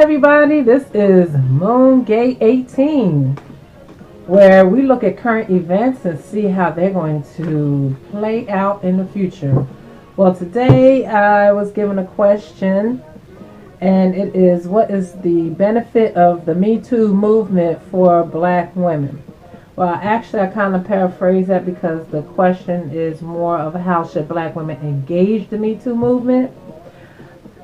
everybody, this is Moon Gate 18, where we look at current events and see how they're going to play out in the future. Well, today I was given a question, and it is, what is the benefit of the MeToo movement for black women? Well, actually, I kind of paraphrase that because the question is more of how should black women engage the MeToo movement.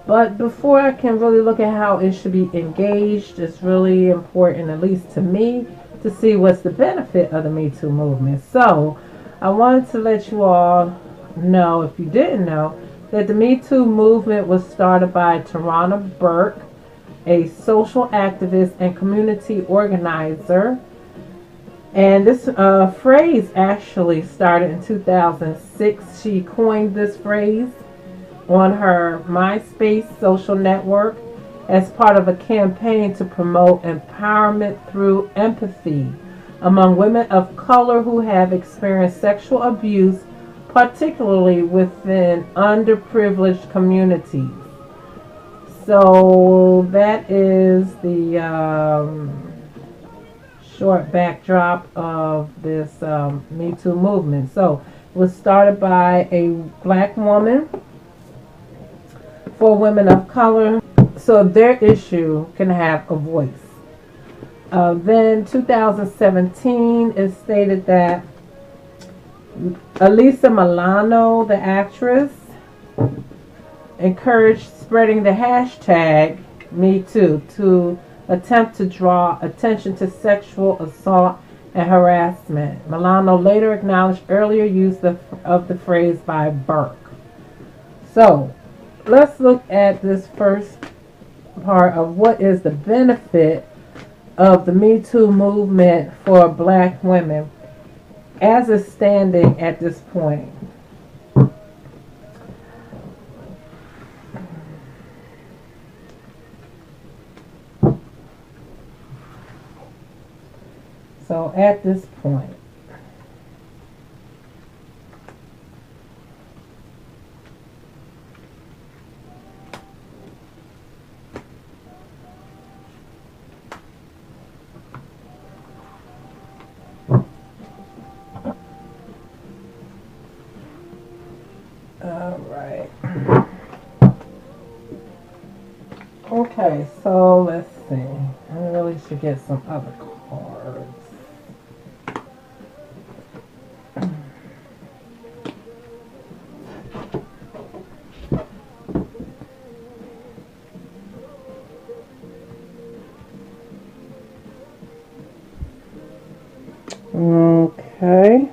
But before I can really look at how it should be engaged, it's really important, at least to me, to see what's the benefit of the Me Too movement. So I wanted to let you all know, if you didn't know, that the Me Too movement was started by Tarana Burke, a social activist and community organizer. And this phrase actually started in 2006. She coined this phrase on her MySpace social network as part of a campaign to promote empowerment through empathy among women of color who have experienced sexual abuse, particularly within underprivileged communities. So that is the short backdrop of this Me Too movement. So it was started by a black woman for women of color, so their issue can have a voice. Then 2017, it stated that Alyssa Milano, the actress, encouraged spreading the hashtag MeToo to attempt to draw attention to sexual assault and harassment. Milano later acknowledged earlier use of the phrase by Burke. So let's look at this first part of what is the benefit of the Me Too movement for black women as it's standing at this point. So at this point, okay, so let's see. I really should get some other cards. Okay.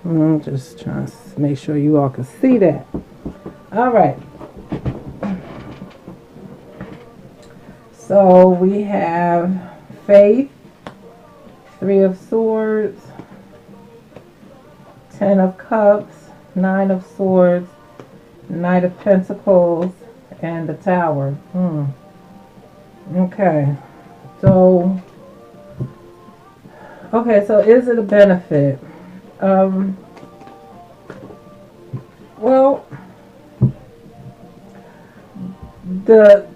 I'm just trying to make sure you all can see that. All right. So we have Faith, Three of Swords, Ten of Cups, Nine of Swords, Knight of Pentacles, and the Tower. Okay. So is it a benefit? Well, the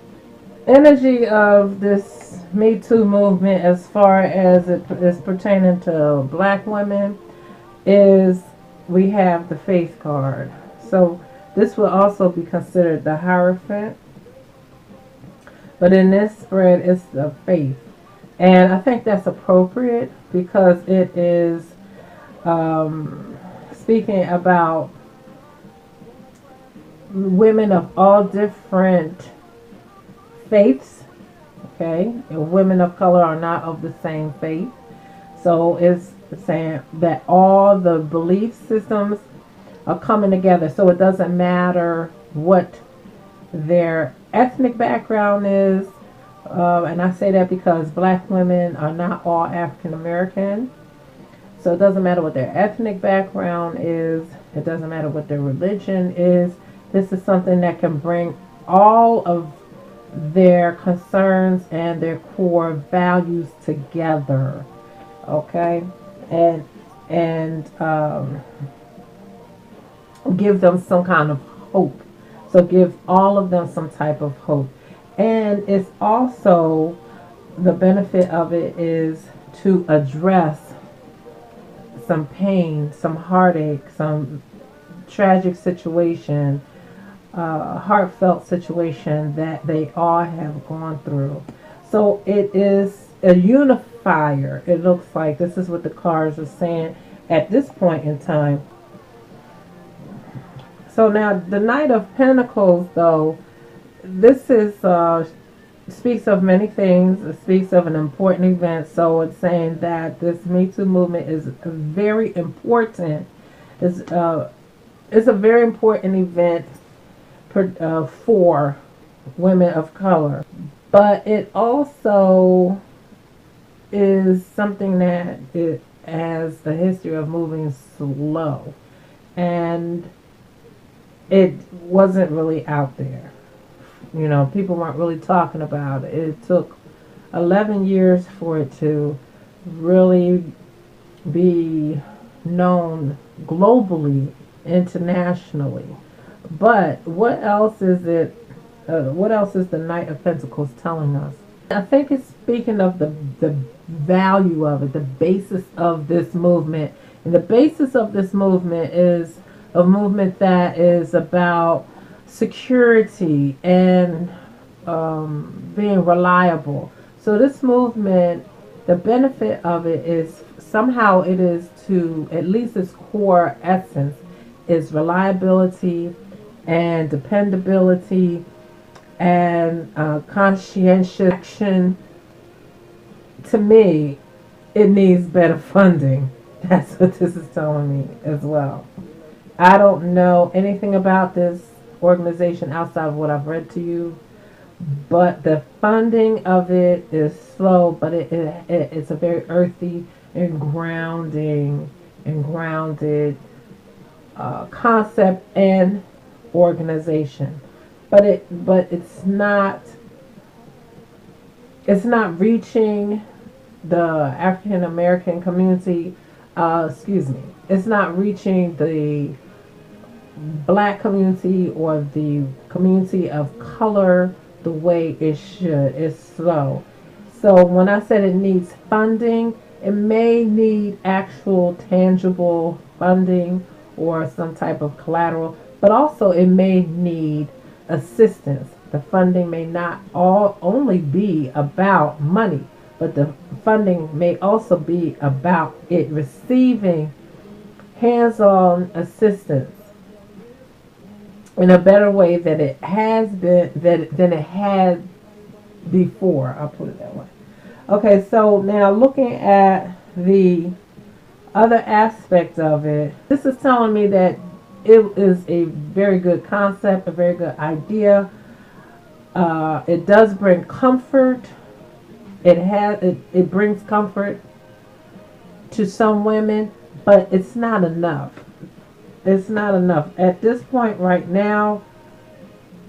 energy of this Me Too movement, as far as it is pertaining to black women, is we have the Faith card. So this will also be considered the Hierophant, but in this spread, it's the Faith. And I think that's appropriate because it is speaking about women of all different faiths, okay? And women of color are not of the same faith. So it's saying that all the belief systems are coming together. So it doesn't matter what their ethnic background is. And I say that because black women are not all African American. So it doesn't matter what their ethnic background is. It doesn't matter what their religion is. This is something that can bring all of their concerns and their core values together. Okay? And give them some kind of hope. So give all of them some type of hope. And it's also, the benefit of it is to address some pain, some heartache, some tragic situation, heartfelt situation that they all have gone through. So it is a unifier. It looks like this is what the cards are saying at this point in time. So now the Knight of Pentacles, though, this is speaks of many things. It speaks of an important event. So it's saying that this Me Too movement is very important. It's a very important event for women of color. But it also is something that it has a history of moving slow. And it wasn't really out there. You know, people weren't really talking about it. It took 11 years for it to really be known globally, internationally. But what else is it? What else is the Knight of Pentacles telling us? I think it's speaking of the value of it, the basis of this movement. And the basis of this movement is a movement that is about security and being reliable. So this movement, the benefit of it is somehow it is to, at least its core essence, is reliability and dependability and conscientious action. To me, it needs better funding. That's what this is telling me as well. I don't know anything about this organization outside of what I've read to you, but the funding of it is slow, but it's a very earthy and grounded concept and organization. But it's not reaching the African American community. It's not reaching the Black community or the community of color the way it should. It's slow. So when I said it needs funding, it may need actual tangible funding or some type of collateral, but also it may need assistance. The funding may not only be about money, but the funding may also be about it receiving hands-on assistance in a better way than it has been, than it had before. I'll put it that way. Okay, so now looking at the other aspect of it, this is telling me that it is a very good concept, a very good idea. It does bring comfort. It brings comfort to some women, but it's not enough. It's not enough. At this point right now,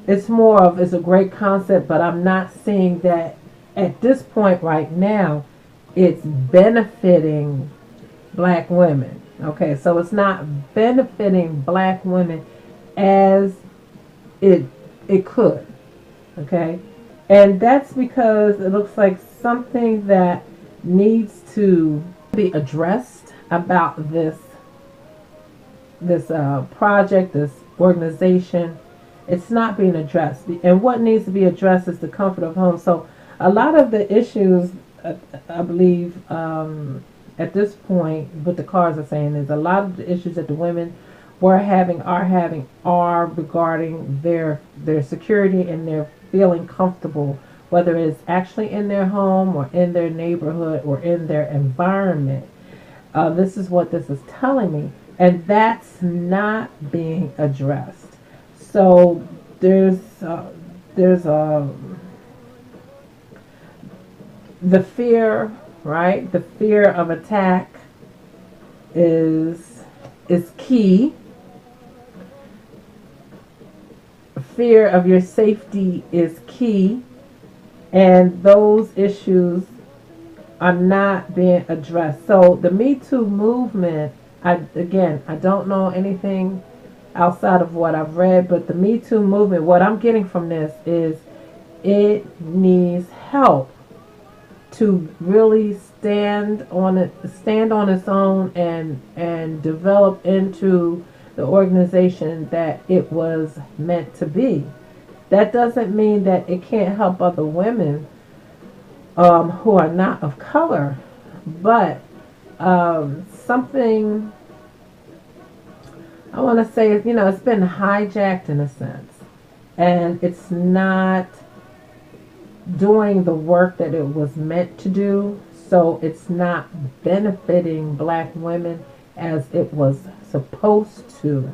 it's a great concept, but I'm not seeing that at this point right now it's benefiting Black women. Okay, so it's not benefiting Black women as it could. Okay, and that's because it looks like something that needs to be addressed about this project, this organization. It's not being addressed, and what needs to be addressed is the comfort of home. So a lot of the issues, I believe, at this point, what the cards are saying is a lot of the issues that the women are regarding their security and their feeling comfortable, whether it's actually in their home or in their neighborhood or in their environment. This is what this is telling me, and that's not being addressed. So there's the fear, right? The fear of attack is key. Fear of your safety is key, and those issues are not being addressed. So the Me Too movement, I don't know anything outside of what I've read. But the Me Too movement, what I'm getting from this is it needs help to really stand on its own and develop into the organization that it was meant to be. That doesn't mean that it can't help other women who are not of color, but something I want to say is, it's been hijacked in a sense, and it's not doing the work that it was meant to do, so it's not benefiting black women as it was supposed to.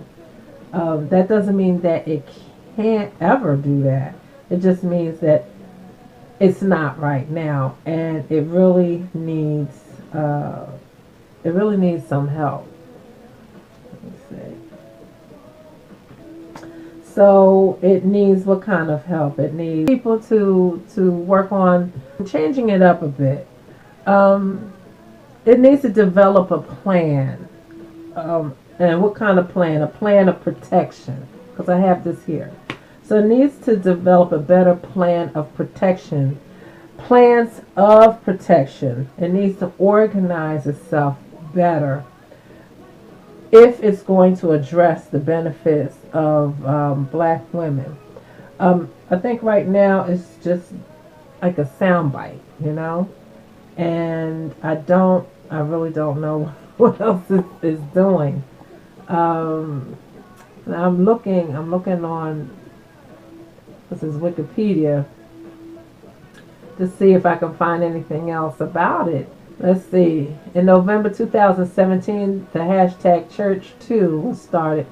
That doesn't mean that it can't ever do that. It just means that it's not right now, and it really needs some help. Let me see. So it needs what kind of help? It needs people to work on changing it up a bit. It needs to develop a plan. And what kind of plan? A plan of protection. Because I have this here. So it needs to develop a better plan of protection. Plans of protection. It needs to organize itself better if it's going to address the benefits of black women. I think right now it's just like a soundbite, and I really don't know what else is doing. I'm looking on, this is Wikipedia, to see if I can find anything else about it. Let's see. In November 2017, the hashtag Church2 was started.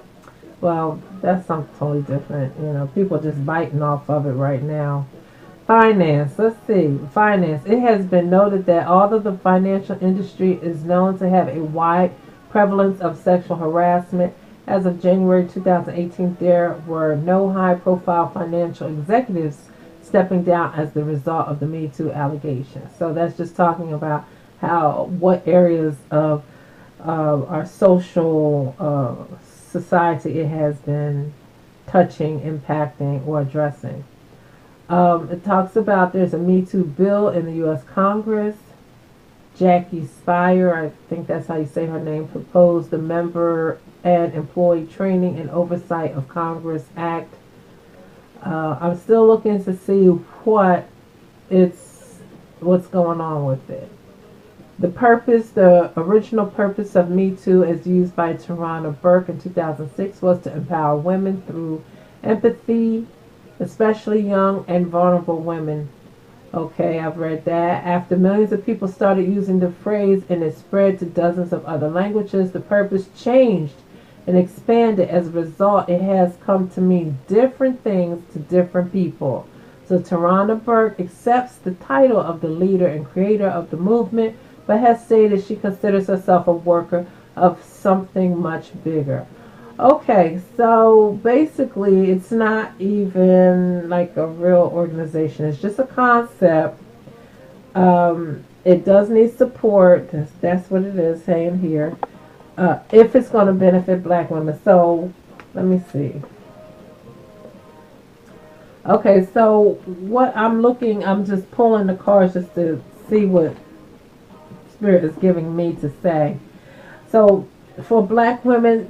Well, that's something totally different. People are just biting off of it right now. Finance. Let's see. Finance. It has been noted that although the financial industry is known to have a wide prevalence of sexual harassment, as of January 2018, there were no high-profile financial executives stepping down as the result of the Me Too allegations. So that's just talking about what areas of our social society it has been touching, impacting, or addressing. It talks about there's a Me Too bill in the U.S. Congress. Jackie Spire, I think that's how you say her name, proposed the Member and Employee Training and Oversight of Congress Act. I'm still looking to see what's going on with it. The original purpose of Me Too, as used by Tarana Burke in 2006, was to empower women through empathy, especially young and vulnerable women. Okay, I've read that. After millions of people started using the phrase and it spread to dozens of other languages, the purpose changed and expanded. As a result, it has come to mean different things to different people. So Tarana Burke accepts the title of the leader and creator of the movement, but has stated she considers herself a worker of something much bigger. Okay, so basically it's not even like a real organization. It's just a concept. It does need support. That's what it is saying here. If it's going to benefit black women. So, let me see. Okay, so what I'm just pulling the cards just to see what Spirit is giving me to say. So, for black women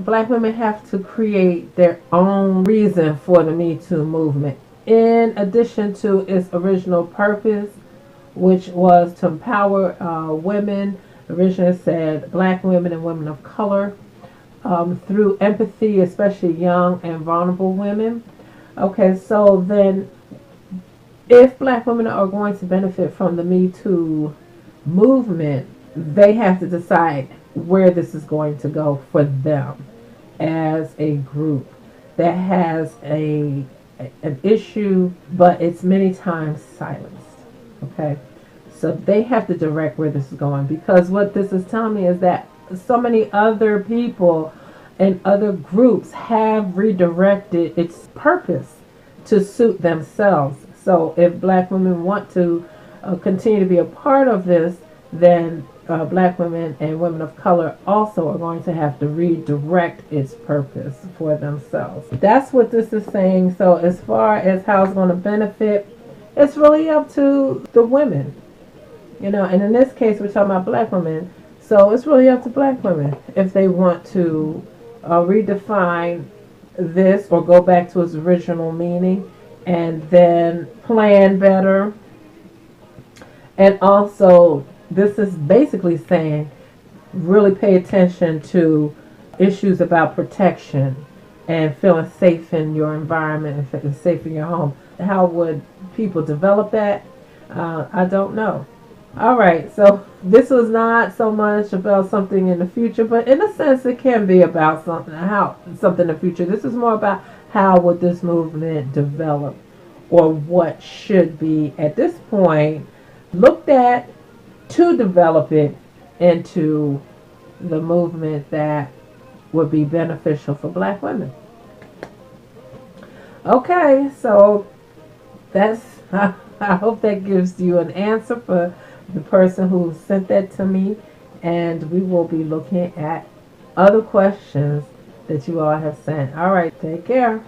have to create their own reason for the Me Too movement. In addition to its original purpose, which was to empower women, originally said black women and women of color, through empathy, especially young and vulnerable women. Okay, so then if black women are going to benefit from the Me Too movement, they have to decide where this is going to go for them as a group that has an issue, but it's many times silenced. Okay, so they have to direct where this is going, because what this is telling me is that so many other people and other groups have redirected its purpose to suit themselves. So if black women want to continue to be a part of this, then black women and women of color also are going to have to redirect its purpose for themselves. That's what this is saying. So as far as how it's going to benefit, it's really up to the women. And in this case, we're talking about black women. So it's really up to black women if they want to redefine this or go back to its original meaning and then plan better. And also, this is basically saying really pay attention to issues about protection and feeling safe in your environment and safe in your home. How would people develop that? I don't know. All right, so this was not so much about something in the future, but in a sense it can be about something in the future. This is more about how would this movement develop, or what should be at this point looked at to develop it into the movement that would be beneficial for black women. Okay, so that's I hope that gives you an answer for the person who sent that to me, and we will be looking at other questions that you all have sent. All right, take care.